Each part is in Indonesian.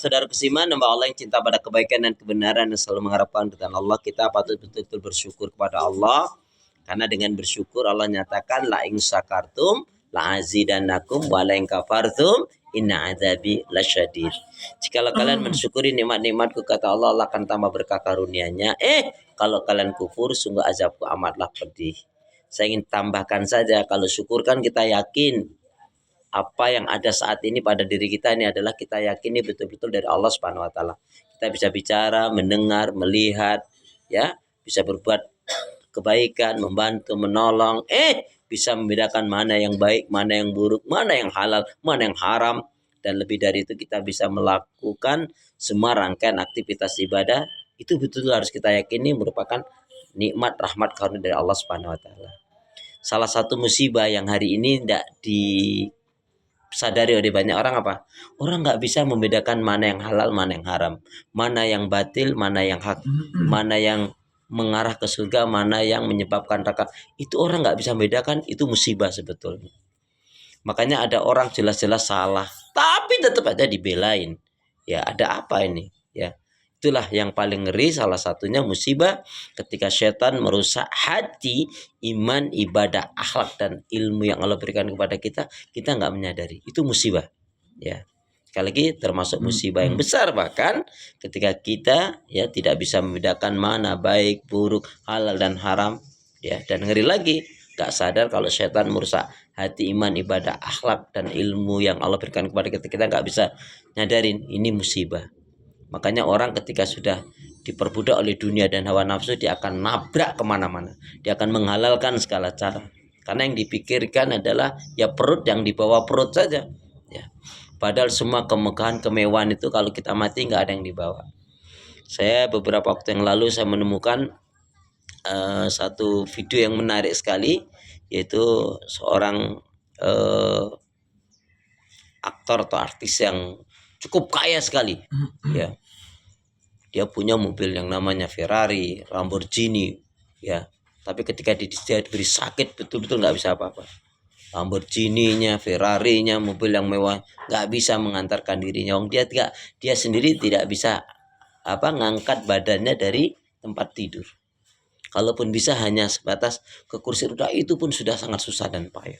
Saudara kesiman, hamba Allah yang cinta pada kebaikan dan kebenaran dan selalu mengharapkan keridhaan Allah, kita patut betul-betul bersyukur kepada Allah. Karena dengan bersyukur Allah nyatakan la in syakartum la azidannakum wa la in kafartum inna adzabi lasyadid. Jikalau kalian mensyukuri nikmat-nikmatku, kata Allah, Allah akan tambah berkah karunia-Nya. Kalau kalian kufur, sungguh azabku amatlah pedih. Saya ingin tambahkan saja, kalau syukur kan kita yakin apa yang ada saat ini pada diri kita ini adalah kita yakini betul-betul dari Allah Subhanahu wa taala. Kita bisa bicara, mendengar, melihat, ya, bisa berbuat kebaikan, membantu, menolong, bisa membedakan mana yang baik, mana yang buruk, mana yang halal, mana yang haram, dan lebih dari itu kita bisa melakukan semua rangkaian aktivitas ibadah. Itu betul harus kita yakini merupakan nikmat, rahmat, karunia dari Allah Subhanahu wa taala. Salah satu musibah yang hari ini tidak disadari oleh banyak orang apa? Orang nggak bisa membedakan mana yang halal, mana yang haram, mana yang batil, mana yang hak, mana yang mengarah ke surga, mana yang menyebabkan neraka. Itu orang nggak bisa membedakan, itu musibah sebetulnya. Makanya ada orang jelas-jelas salah, tapi tetap aja dibelain. Ya, ada apa ini? Ya, itulah yang paling ngeri, salah satunya musibah ketika setan merusak hati, iman, ibadah, akhlak, dan ilmu yang Allah berikan kepada kita, kita nggak menyadari. Itu musibah. Ya. Sekali lagi termasuk musibah yang besar, bahkan ketika kita ya tidak bisa membedakan mana baik, buruk, halal dan haram, ya, dan ngeri lagi gak sadar kalau setan merusak hati, iman, ibadah, akhlak, dan ilmu yang Allah berikan kepada kita, kita gak bisa nyadarin ini musibah. Makanya orang ketika sudah diperbudak oleh dunia dan hawa nafsu, dia akan nabrak kemana-mana, dia akan menghalalkan segala cara, karena yang dipikirkan adalah ya perut, yang dibawa perut saja, ya. Padahal semua kemegahan, kemewahan itu kalau kita mati nggak ada yang dibawa. Saya beberapa waktu yang lalu saya menemukan satu video yang menarik sekali, yaitu seorang aktor atau artis yang cukup kaya sekali, ya. Dia punya mobil yang namanya Ferrari, Lamborghini, ya. Tapi ketika dia diberi sakit betul-betul nggak bisa apa-apa. Lamborghini-nya, Ferrari-nya, mobil yang mewah nggak bisa mengantarkan dirinya. Dia sendiri tidak bisa ngangkat badannya dari tempat tidur. Kalaupun bisa hanya sebatas ke kursi roda, itu pun sudah sangat susah dan payah.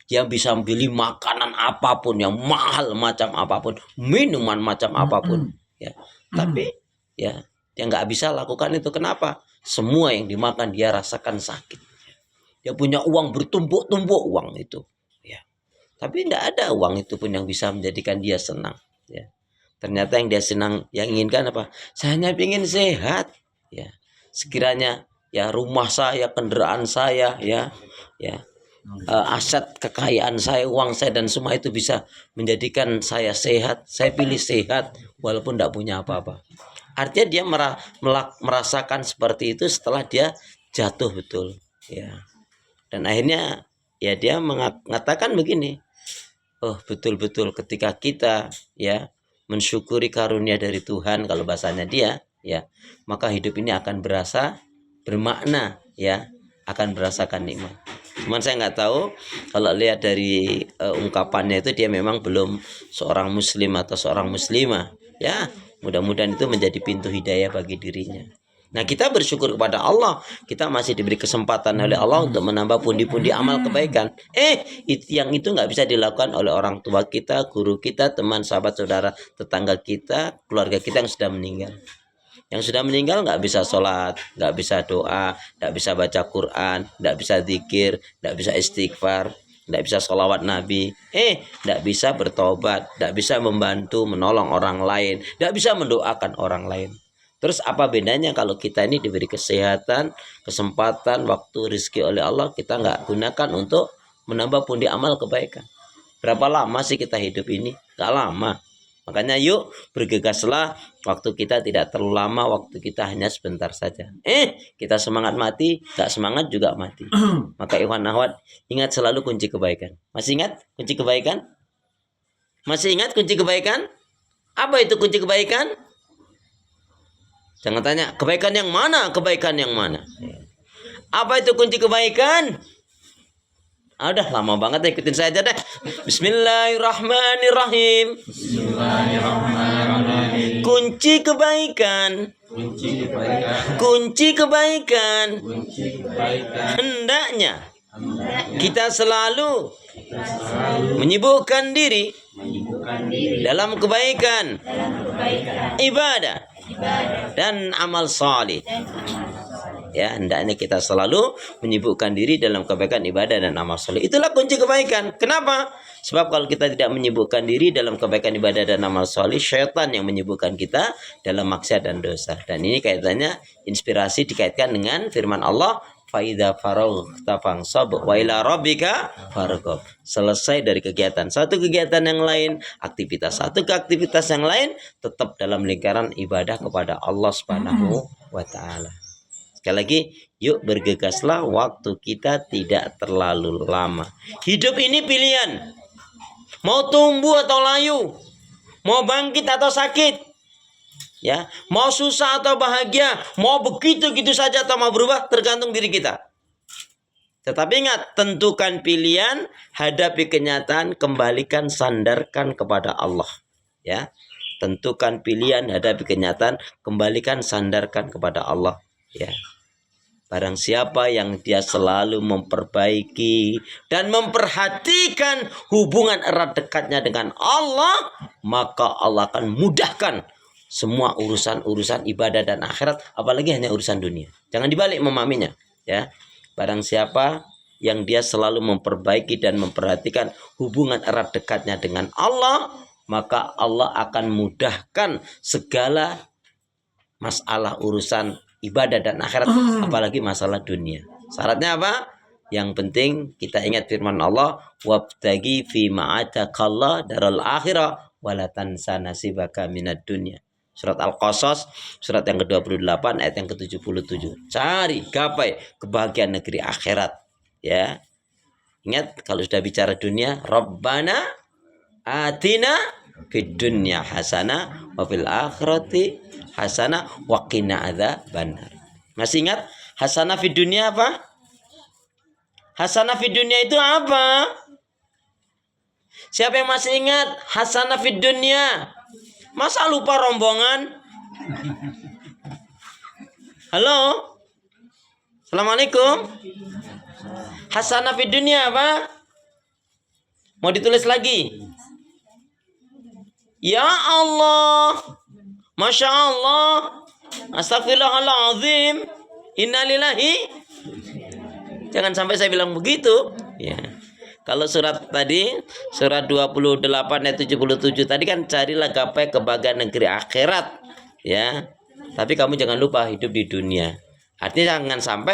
Dia bisa beli makanan apapun yang mahal macam apapun, minuman macam apapun, ya. Tapi ya dia nggak bisa lakukan itu. Kenapa? Semua yang dimakan dia rasakan sakit. Dia punya uang bertumpuk-tumpuk uang itu, ya. Tapi tidak ada uang itu pun yang bisa menjadikan dia senang, ya. Ternyata yang dia senang, yang inginkan apa? Saya hanya ingin sehat, ya. Sekiranya ya rumah saya, kendaraan saya, ya, aset kekayaan saya, uang saya, dan semua itu bisa menjadikan saya sehat, saya pilih sehat walaupun tidak punya apa-apa. Artinya dia merasakan seperti itu setelah dia jatuh betul, ya. Dan akhirnya ya dia mengatakan begini, oh betul-betul ketika kita ya mensyukuri karunia dari Tuhan, kalau bahasanya dia, ya, maka hidup ini akan berasa bermakna, ya, akan merasakan nikmat. Cuman saya nggak tahu, kalau lihat dari ungkapannya itu dia memang belum seorang muslim atau seorang muslimah, ya. Mudah-mudahan itu menjadi pintu hidayah bagi dirinya. Nah, kita bersyukur kepada Allah, kita masih diberi kesempatan oleh Allah untuk menambah pundi-pundi amal kebaikan. Yang itu nggak bisa dilakukan oleh orang tua kita, guru kita, teman, sahabat, saudara, tetangga kita, keluarga kita yang sudah meninggal. Yang sudah meninggal nggak bisa sholat, nggak bisa doa, nggak bisa baca Quran, nggak bisa zikir, nggak bisa istighfar, nggak bisa sholawat Nabi, nggak bisa bertobat, nggak bisa membantu, menolong orang lain, nggak bisa mendoakan orang lain. Terus apa bedanya kalau kita ini diberi kesehatan, kesempatan, waktu, rezeki oleh Allah, kita nggak gunakan untuk menambah pundi amal kebaikan? Berapa lama sih kita hidup ini? Nggak lama. Makanya yuk bergegaslah, waktu kita tidak terlalu lama, waktu kita hanya sebentar saja. Kita semangat mati, nggak semangat juga mati. Maka ikhwan akhwat, ingat selalu kunci kebaikan. Masih ingat kunci kebaikan? Masih ingat kunci kebaikan? Apa itu kunci kebaikan? Jangan tanya, kebaikan yang mana? Kebaikan yang mana? Apa itu kunci kebaikan? Udah lama banget ya, ikutin saya aja deh. Bismillahirrahmanirrahim. Bismillahirrahmanirrahim. Kunci kebaikan. Kunci kebaikan. Kunci kebaikan. Kunci kebaikan. Hendaknya kita selalu menyibukkan diri dalam kebaikan, ibadah dan amal salih. Ya, hendaknya kita selalu menyibukkan diri dalam kebaikan, ibadah dan amal saleh. Itulah kunci kebaikan. Kenapa? Sebab kalau kita tidak menyibukkan diri dalam kebaikan, ibadah dan amal saleh, syaitan yang menyibukkan kita dalam maksiat dan dosa. Dan ini kaitannya, inspirasi dikaitkan dengan firman Allah, faida faraghta fansab wa ila rabbika farghab. Selesai dari kegiatan satu kegiatan yang lain, aktivitas satu ke aktivitas yang lain, tetap dalam lingkaran ibadah kepada Allah Subhanahu wa taala. Sekali lagi, yuk bergegaslah, waktu kita tidak terlalu lama. Hidup ini pilihan. Mau tumbuh atau layu, mau bangkit atau sakit, ya, mau susah atau bahagia, mau begitu-gitu saja atau mau berubah, tergantung diri kita. Tetapi ingat, tentukan pilihan, hadapi kenyataan, kembalikan, sandarkan kepada Allah. Ya, tentukan pilihan, hadapi kenyataan, kembalikan, sandarkan kepada Allah. Ya, barang siapa yang dia selalu memperbaiki dan memperhatikan hubungan erat dekatnya dengan Allah, maka Allah akan mudahkan semua urusan-urusan ibadah dan akhirat, apalagi hanya urusan dunia. Jangan dibalik memahaminya, ya. Barang siapa yang dia selalu memperbaiki dan memperhatikan hubungan erat dekatnya dengan Allah, maka Allah akan mudahkan segala masalah urusan ibadah dan akhirat, apalagi masalah dunia. Syaratnya apa? Yang penting kita ingat firman Allah, wabtagi fi ma'atakallah daral akhirah wala tansa nasibaka minad dunya. Surat Al-Qasas, surat yang ke-28 ayat yang ke-77. Cari, gapai kebahagiaan negeri akhirat, ya. Ingat, kalau sudah bicara dunia, Rabbana atina fid dunya hasanah wa fil akhirati hasanah wa qina adzabannar. Masih ingat hasanah fid dunya apa? Hasanah fid dunya itu apa? Siapa yang masih ingat hasanah fid dunya? Masa lupa rombongan? Halo? Assalamualaikum. Hasanah fid dunya apa? Mau ditulis lagi? Ya Allah, Masya Allah, Astagfirullahaladzim, innalillahi. Jangan sampai saya bilang begitu, ya. Kalau surat tadi, surat 28 ayat 77 tadi kan, carilah gapai kebahagiaan negeri akhirat, ya. Tapi kamu jangan lupa hidup di dunia. Artinya jangan sampai